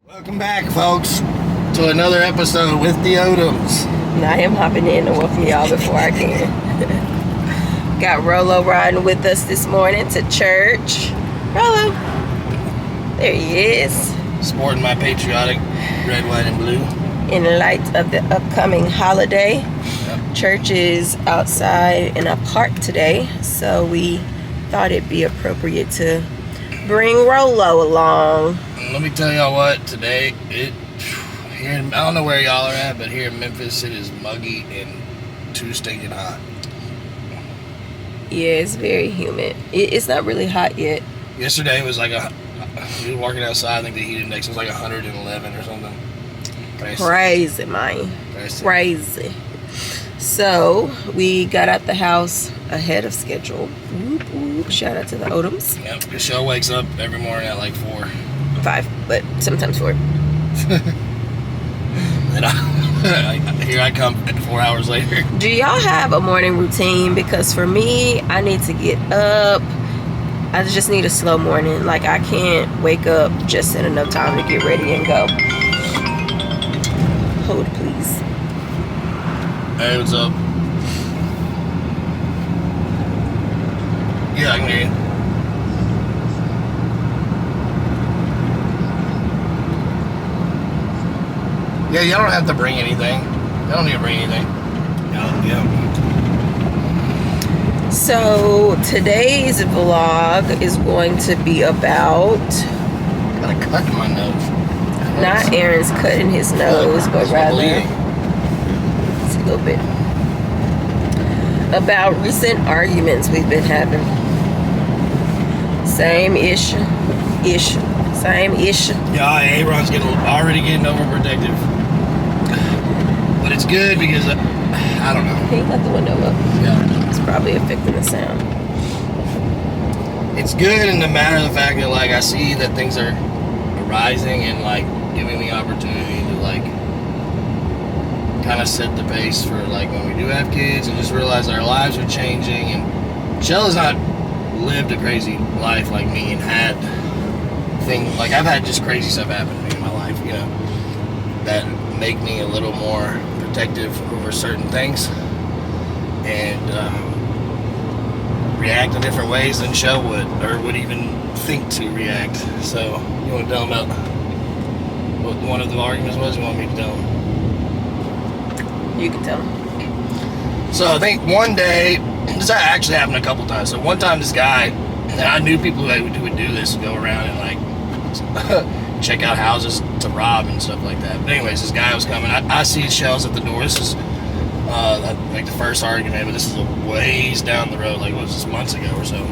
Welcome back, folks, to another episode with the Odoms. Now I am hopping in to welcome y'all before I can. Got Rolo riding with us this morning to church. Rolo, there he is. Sporting my patriotic red, white, and blue. In light of the upcoming holiday, church is outside in a park today, so we thought it'd be appropriate to bring Rolo along. Let me tell y'all what, today, here, I don't know where y'all are at, but here in Memphis, it is muggy and too stinking hot. Yeah, it's very humid. It's not really hot yet. Yesterday was like we were walking outside, I think the heat index was like 111 or something. Crazy, man. Crazy. So, we got out the house ahead of schedule. Whoop, whoop. Shout out to the Odoms. Yep, Michelle wakes up every morning at like 4. 5, but sometimes 4. And here I come 4 hours later. Do y'all have a morning routine? Because for me, I need to get up. I just need a slow morning. Like, I can't wake up just in enough time to get ready and go. Hold, please. Hey, what's up? Yeah, I can hear you. Yeah, y'all don't have to bring anything. Y'all don't need to bring anything. Yeah. So, today's vlog is going to be about... Got a cut in my nose. Not Aaron's cutting his nose, but rather... It's a little bit. About recent arguments we've been having. Same issue. Same issue. Yeah, Aaron's already getting overprotective. But it's good because, I don't know. He got the window up. Yeah. It's probably affecting the sound. It's good in the matter of the fact that, like, I see that things are rising and, like, giving me opportunity to, like, kind of set the pace for, like, when we do have kids and just realize our lives are changing. And Shell has not lived a crazy life like me and had things, like, I've had just crazy stuff happen to me in my life, you know, that make me a little more protective over certain things and react in different ways than Shell would, or would even think to react. So, you want to tell them about what one of the arguments was? You want me to tell them? You can tell him. So I think one day, this actually happened a couple times. So one time this guy, and I knew people who would do this, go around and like check out houses to rob and stuff like that. But anyways, this guy was coming. I see Shells at the door. This is like the first argument, but this is a ways down the road. Like, what was this, months ago or so?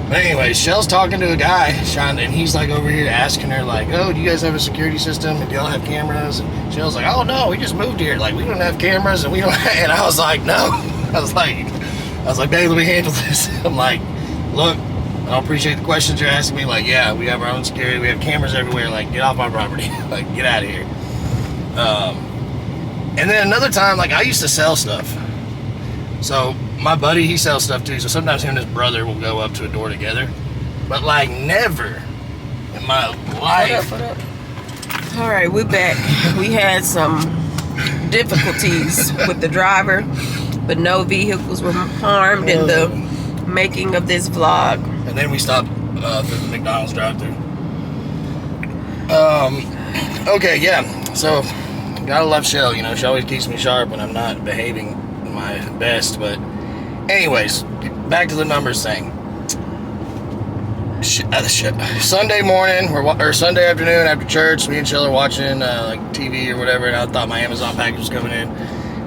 But anyways, Shell's talking to a guy, and he's like over here asking her, like, oh, do you guys have a security system? And do y'all have cameras? And Shell's like, oh, no, we just moved here. Like, we don't have cameras, and we don't have... And I was like, no. I was like, babe, let me handle this. I'm like, look, I don't appreciate the questions you're asking me. Like, yeah, we have our own security. We have cameras everywhere. Like, get off my property. Like, get out of here. And then another time, like, I used to sell stuff. So my buddy, he sells stuff too, so sometimes him and his brother will go up to a door together, but like never in my life. What up? All right, we're back. We had some difficulties with the driver, but no vehicles were harmed in the making of this vlog. And then we stopped through the McDonald's drive-thru. Okay, yeah, so gotta love Shell, you know, she always keeps me sharp when I'm not behaving my best. But anyways, back to the numbers thing. Sunday morning or Sunday afternoon after church, me and Shell are watching like TV or whatever, and I thought my Amazon package was coming in.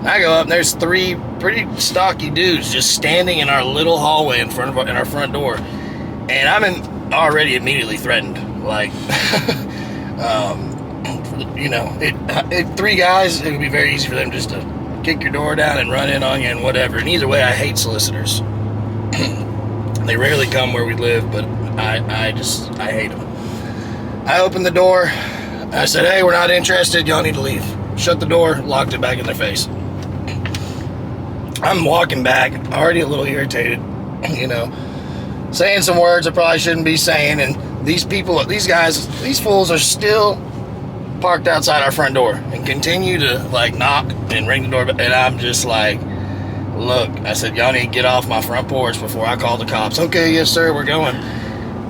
I go up and there's 3 pretty stocky dudes just standing in our little hallway in our front door, and I'm already immediately threatened. Like, you know, 3 guys, it would be very easy for them just to kick your door down and run in on you and whatever. And either way, I hate solicitors. They rarely come where we live, but I hate them. I opened the door. I said, hey, we're not interested. Y'all need to leave. Shut the door, locked it back in their face. I'm walking back, already a little irritated, you know, saying some words I probably shouldn't be saying. And these people, these guys, these fools are still parked outside our front door and continue to like knock and ring the doorbell. And I'm just like, look, I said, y'all need to get off my front porch before I call the cops. Okay, yes sir, we're going.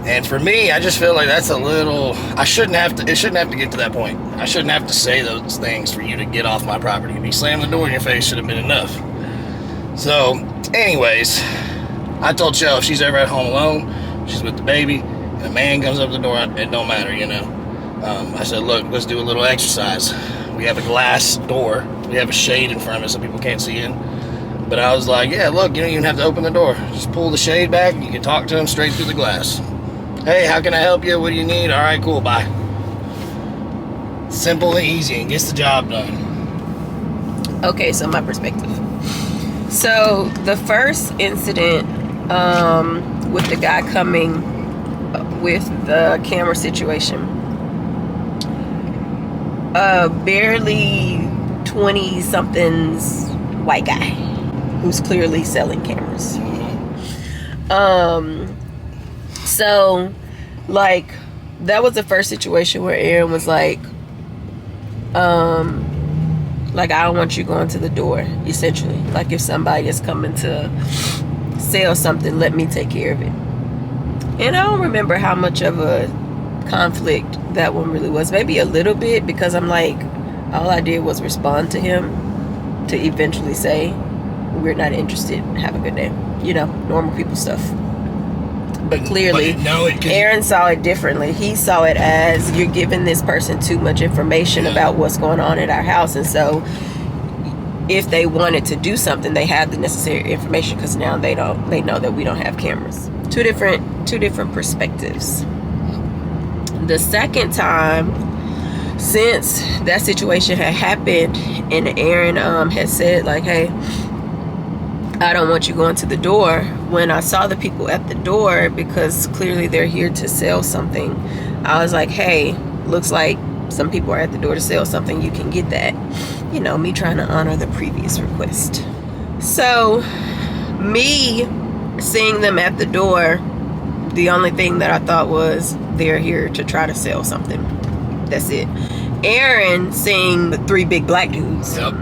And for me, I just feel like that's a little, it shouldn't have to get to that point. I shouldn't have to say those things for you to get off my property. If you slam the door in your face, should have been enough. So, anyways, I told Shell if she's ever at home alone, she's with the baby, and a man comes up the door, it don't matter, you know. I said, look, let's do a little exercise. We have a glass door. We have a shade in front of it so people can't see in. But I was like, yeah, look, you don't even have to open the door. Just pull the shade back, and you can talk to them straight through the glass. Hey, how can I help you? What do you need? All right, cool, bye. Simple and easy and gets the job done. Okay, so my perspective. So the first incident with the guy coming with the camera situation, barely 20-something's white guy who's clearly selling cameras. So, like, that was the first situation where Aaron was like, I don't want you going to the door, essentially. Like, if somebody is coming to sell something, let me take care of it. And I don't remember how much of a conflict that one really was. Maybe a little bit, because I'm like, all I did was respond to him to eventually say, we're not interested, have a good day. You know, normal people stuff. But clearly, Aaron saw it differently. He saw it as, you're giving this person too much information about what's going on at our house. And so if they wanted to do something, they have the necessary information, because now they know that we don't have cameras. Two different perspectives. The second time, since that situation had happened and Aaron had said like, hey, I don't want you going to the door. When I saw the people at the door, because clearly they're here to sell something, I was like, hey, looks like some people are at the door to sell something. You can get that. You know, me trying to honor the previous request. So, me seeing them at the door, the only thing that I thought was they're here to try to sell something. That's it. Aaron seeing the 3 big black dudes. Yep.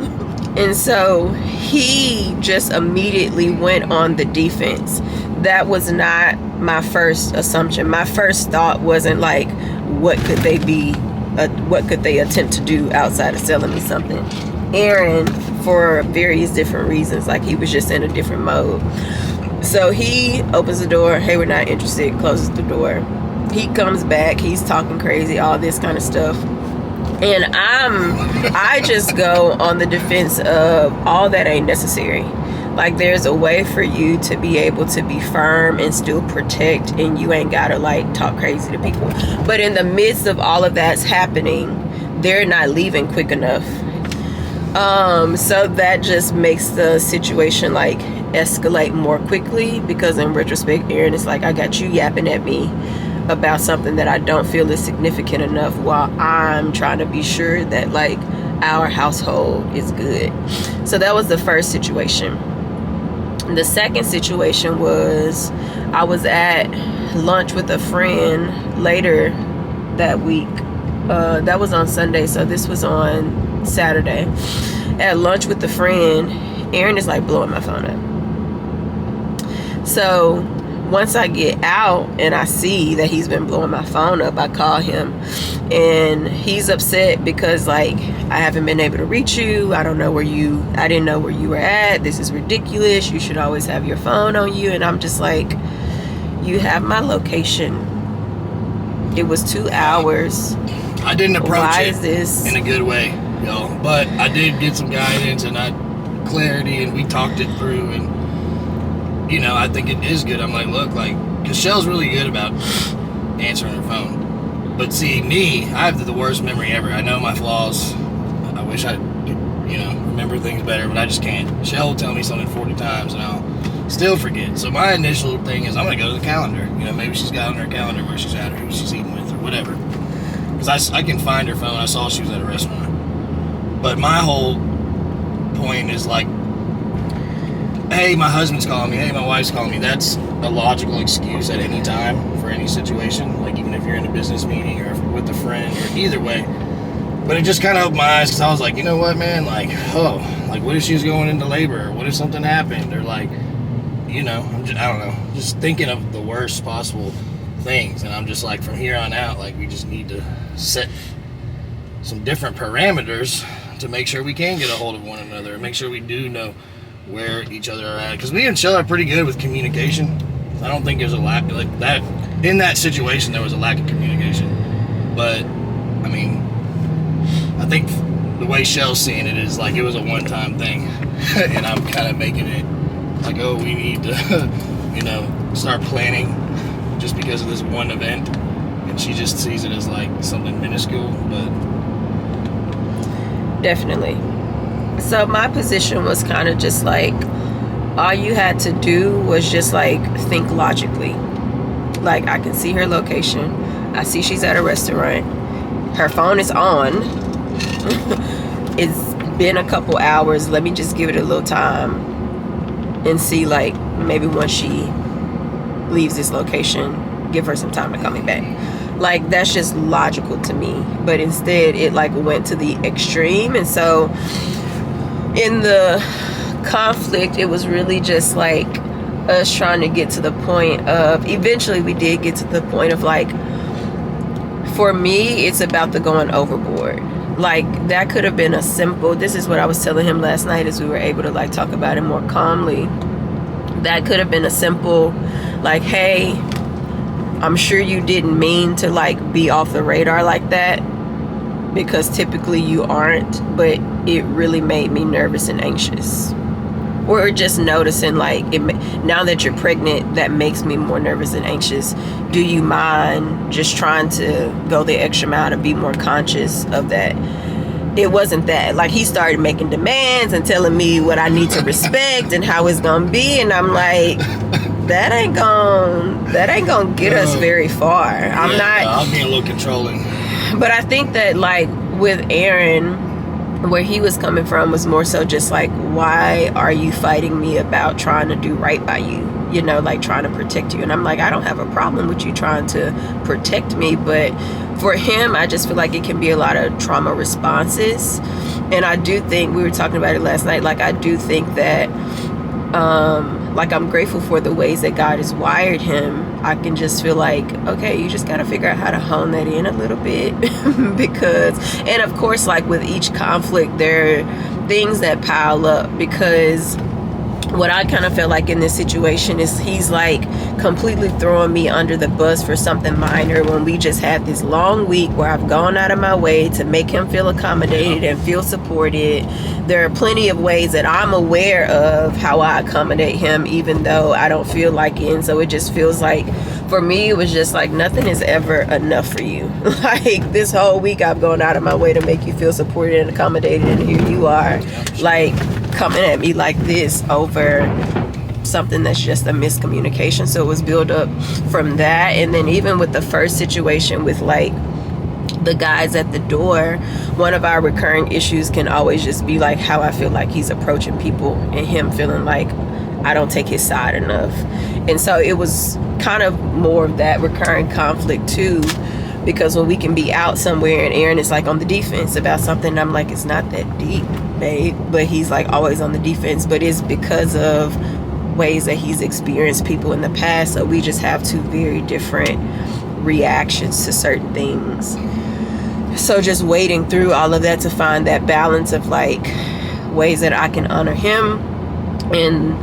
And so he just immediately went on the defense. That was not my first assumption. My first thought wasn't like, what could they attempt to do outside of selling me something? Aaron, for various different reasons, like he was just in a different mode. So he opens the door, hey, we're not interested, closes the door. He comes back, he's talking crazy, all this kind of stuff. And I just go on the defense of all that ain't necessary. Like, there's a way for you to be able to be firm and still protect, and you ain't gotta like talk crazy to people. But in the midst of all of that's happening, they're not leaving quick enough. So that just makes the situation like escalate more quickly, because in retrospect, Aaron is like, I got you yapping at me about something that I don't feel is significant enough, while I'm trying to be sure that like our household is good. So that was the first situation. The second situation was, I was at lunch with a friend later that week. That was on Sunday, so this was on Saturday. At lunch with a friend, Aaron is like blowing my phone up. So once I get out and I see that he's been blowing my phone up, I call him, and he's upset because like, I haven't been able to reach you. I didn't know where you were at. This is ridiculous. You should always have your phone on you. And I'm just like, you have my location. It was 2 hours. I didn't approach it this? in a good way, y'all, but I did get some guidance and clarity, and we talked it through, and you know, I think it is good. I'm like, look, like, because Shell's really good about answering her phone. But see, me, I have the worst memory ever. I know my flaws. I wish I could, you know, remember things better, but I just can't. Shell will tell me something 40 times, and I'll still forget. So my initial thing is, I'm going to go to the calendar. You know, maybe she's got on her calendar where she's at or who she's eating with or whatever. Because I can find her phone. I saw she was at a restaurant. But my whole point is like, hey, my husband's calling me, hey, my wife's calling me. That's a logical excuse at any time for any situation. Like, even if you're in a business meeting or with a friend or either way. But it just kind of opened my eyes, because I was like, you know what, man? Like, what if she was going into labor? Or what if something happened? Or like, I don't know, just thinking of the worst possible things. And I'm just like, from here on out, like, we just need to set some different parameters to make sure we can get a hold of one another, and make sure we do know where each other are at. Because me and Shell are pretty good with communication. I don't think there's a lack, like that, in that situation there was a lack of communication. But I mean, I think the way Shell's seeing it is like it was a one-time thing. And I'm kind of making it like, oh, we need to start planning just because of this one event. And she just sees it as like something minuscule. But definitely. So my position was kind of just like, all you had to do was just like think logically. Like, I can see her location. I see she's at a restaurant. Her phone is on. It's been a couple hours. Let me just give it a little time and see, like, maybe once she leaves this location, give her some time to coming back. Like, that's just logical to me. But instead, it like went to the extreme. And so in the conflict, it was really just like us trying to get to the point of, eventually we did get to the point of like, for me, it's about the going overboard. Like, that could have been a simple, this is what I was telling him last night as we were able to like talk about it more calmly. That could have been a simple like, hey, I'm sure you didn't mean to like be off the radar like that, because typically you aren't, but it really made me nervous and anxious. Or just noticing like, now that you're pregnant, that makes me more nervous and anxious. Do you mind just trying to go the extra mile to be more conscious of that? It wasn't that. Like, he started making demands and telling me what I need to respect and how it's gonna be, and I'm like, that ain't gonna get us very far. I'm being a little controlling. But I think that like with Aaron, where he was coming from was more so just like, why are you fighting me about trying to do right by you? Like trying to protect you. And I'm like, I don't have a problem with you trying to protect me. But for him, I just feel like it can be a lot of trauma responses. And I do think, we were talking about it last night, like I do think that like, I'm grateful for the ways that God has wired him. I can just feel like, okay, you just got to figure out how to hone that in a little bit. Because, and of course, like with each conflict, there are things that pile up, because what I kind of felt like in this situation is he's like completely throwing me under the bus for something minor, when we just had this long week where I've gone out of my way to make him feel accommodated and feel supported. There are plenty of ways that I'm aware of how I accommodate him, even though I don't feel like it. And so it just feels like, for me, it was just like, nothing is ever enough for you. Like, this whole week I've gone out of my way to make you feel supported and accommodated, and here you are like coming at me like this over something that's just a miscommunication. So it was built up from that. And then even with the first situation with like the guys at the door, one of our recurring issues can always just be like how I feel like he's approaching people, and him feeling like I don't take his side enough. And so it was kind of more of that recurring conflict too, because when we can be out somewhere and Aaron is like on the defense about something, I'm like, it's not that deep, babe. But he's like always on the defense, but it's because of ways that he's experienced people in the past. So we just have two very different reactions to certain things. So just wading through all of that to find that balance of like ways that I can honor him and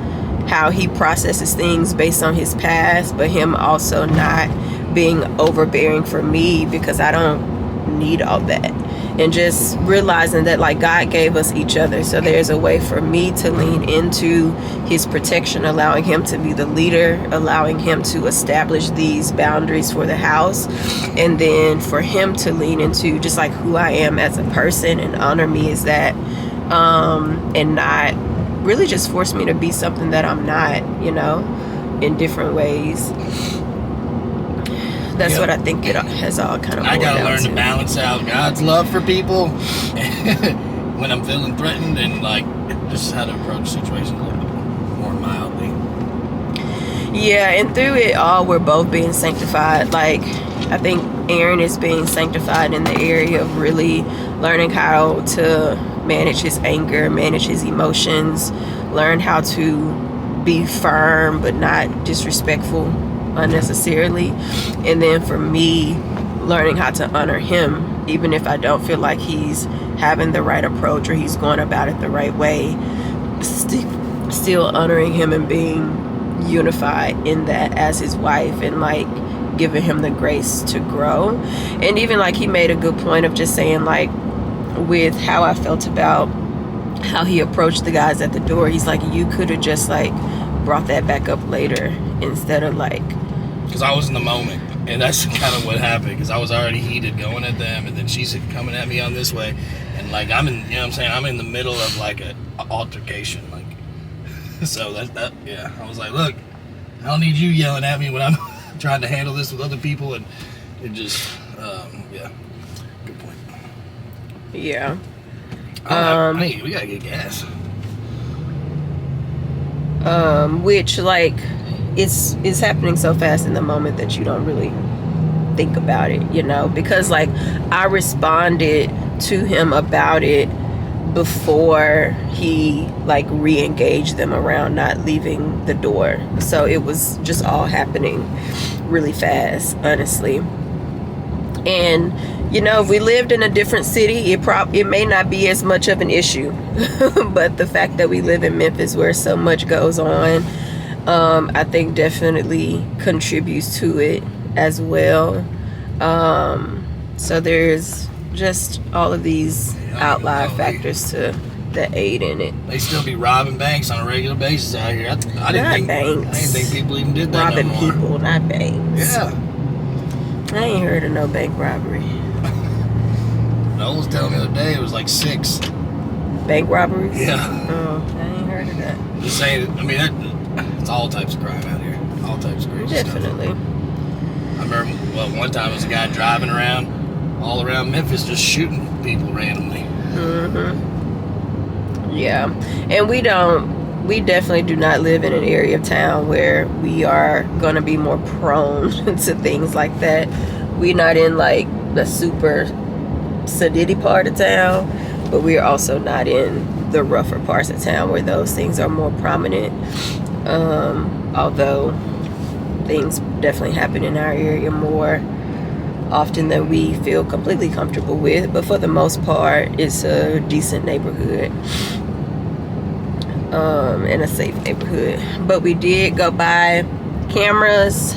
how he processes things based on his past, but him also not being overbearing for me, because I don't need all that. And just realizing that like God gave us each other, so there's a way for me to lean into his protection, allowing him to be the leader, allowing him to establish these boundaries for the house, and then for him to lean into just like who I am as a person and honor me as that, and not really just force me to be something that I'm not, in different ways. That's what I think it has all kind of. I gotta learn to balance out God's love for people when I'm feeling threatened, and like just how to approach situations a little bit more mildly. Yeah, and through it all, we're both being sanctified. Like, I think Aaron is being sanctified in the area of really learning how to manage his anger, manage his emotions, learn how to be firm but not disrespectful unnecessarily. And then for me, learning how to honor him, even if I don't feel like he's having the right approach or he's going about it the right way, still honoring him and being unified in that as his wife, and like giving him the grace to grow. And even like he made a good point of just saying, like, with how I felt about how he approached the guys at the door, he's like, you could have just like brought that back up later instead of like, because I was in the moment, and that's kind of what happened, because I was already heated going at them, and then she's coming at me on this way, and like I'm in, you know what I'm saying, I'm in the middle of like a altercation, like, so that yeah, I was like, look, I don't need you yelling at me when I'm trying to handle this with other people. And it just yeah, good point. yeah. We gotta get gas. Which like it's happening so fast in the moment that you don't really think about it, you know, because like I responded to him about it before he like re-engaged them around not leaving the door. So it was just all happening really fast, honestly. And you know, if we lived in a different city, it may not be as much of an issue. But the fact that we live in Memphis where so much goes on, I think definitely contributes to it as well. So there's just all of these outlier factors to that aid in it. They still be robbing banks on a regular basis out here. I didn't think people even did that robbing no more. people, not banks. Yeah. I ain't heard of no bank robbery. Noel was telling me the other day it was like 6. Bank robberies? Yeah. Oh, I ain't heard of that. Just saying, I mean, it's all types of crime out here. All types of crazy Definitely. stuff. I remember, well, one time there was a guy driving around, all around Memphis, just shooting people randomly. Mm-hmm. Yeah. And we definitely do not live in an area of town where we are going to be more prone to things like that. We're not in like the super sedity part of town, but we're also not in the rougher parts of town where those things are more prominent. Although things definitely happen in our area more often than we feel completely comfortable with, but for the most part it's a decent neighborhood, and a safe neighborhood. But we did go buy cameras,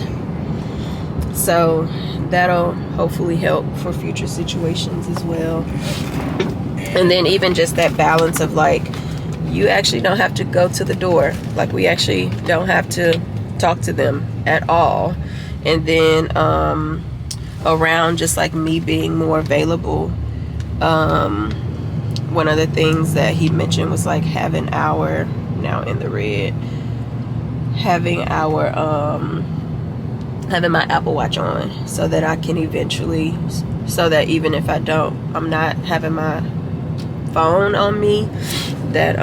so that'll hopefully help for future situations as well. And then even just that balance of like, you actually don't have to go to the door, like we actually don't have to talk to them at all. And then around just like me being more available, one of the things that he mentioned was like having our, now in the red, having my Apple Watch on, so that I can eventually, so that even if I'm not having my phone on me, that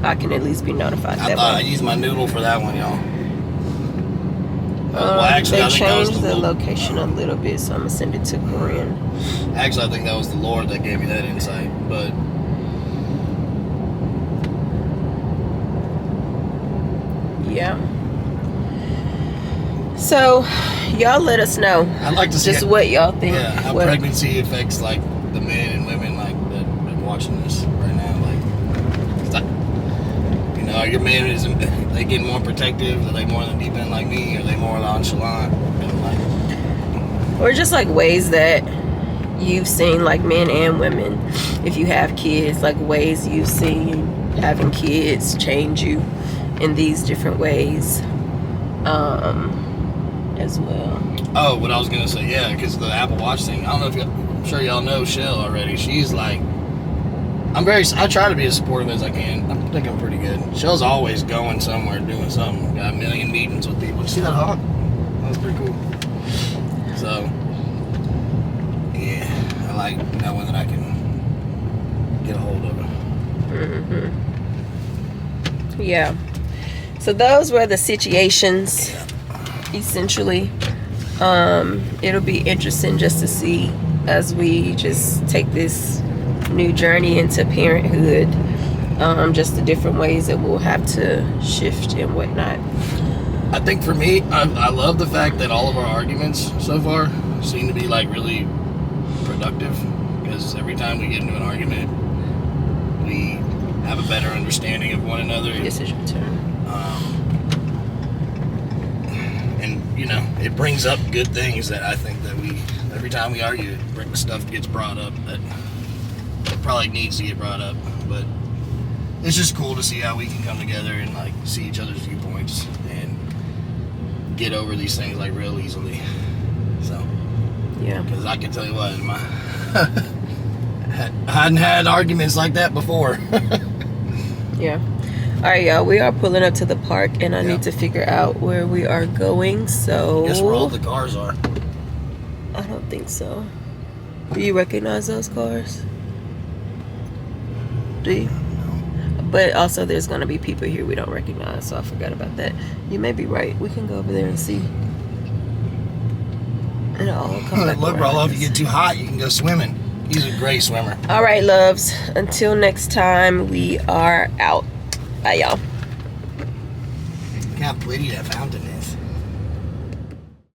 I can at least be notified. I thought I used my noodle for that one, y'all. Well, actually, they I think that was changed the location a little bit, so I'm gonna send it to Corinne. Actually, I think that was the Lord that gave me that insight, but yeah. So, y'all let us know. I'd like to see just what y'all think. Yeah, how pregnancy affects like the men and women like that are watching this right now. Like, you know, your men they get more protective? Are they more in the deep end like me? Are they more nonchalant? Or just like ways that you've seen, like men and women, if you have kids, like ways you've seen having kids change you in these different ways. As well. Oh, what I was gonna say, yeah, because the Apple Watch thing. I don't know if I'm sure y'all know Shell already. She's like, I try to be as supportive as I can. I think I'm pretty good. Shell's always going somewhere, doing something. Got a million meetings with people. You see that hawk? That was pretty cool. So, yeah, I like knowing that I can get a hold of it. Mm-hmm. Yeah. So those were the situations, essentially. It'll be interesting just to see as we just take this new journey into parenthood, just the different ways that we'll have to shift and whatnot. I think for me, I love the fact that all of our arguments so far seem to be like really productive, because every time we get into an argument, we have a better understanding of one another. This is your turn. And you know, it brings up good things that I think that every time we argue, stuff gets brought up that probably needs to get brought up. But it's just cool to see how we can come together and like see each other's viewpoints and get over these things like real easily. So yeah, because I can tell you what, I hadn't had arguments like that before. Yeah. All right, y'all. We are pulling up to the park, and I need to figure out where we are going. So guess where all the cars are. I don't think so. Do you recognize those cars? Do you? No. But also, there's going to be people here we don't recognize, so I forgot about that. You may be right. We can go over there and see. And all come back Look, bro, if you get too hot, you can go swimming. He's a great swimmer. All right, loves. Until next time, we are out. Bye, y'all. Look how pretty that fountain is.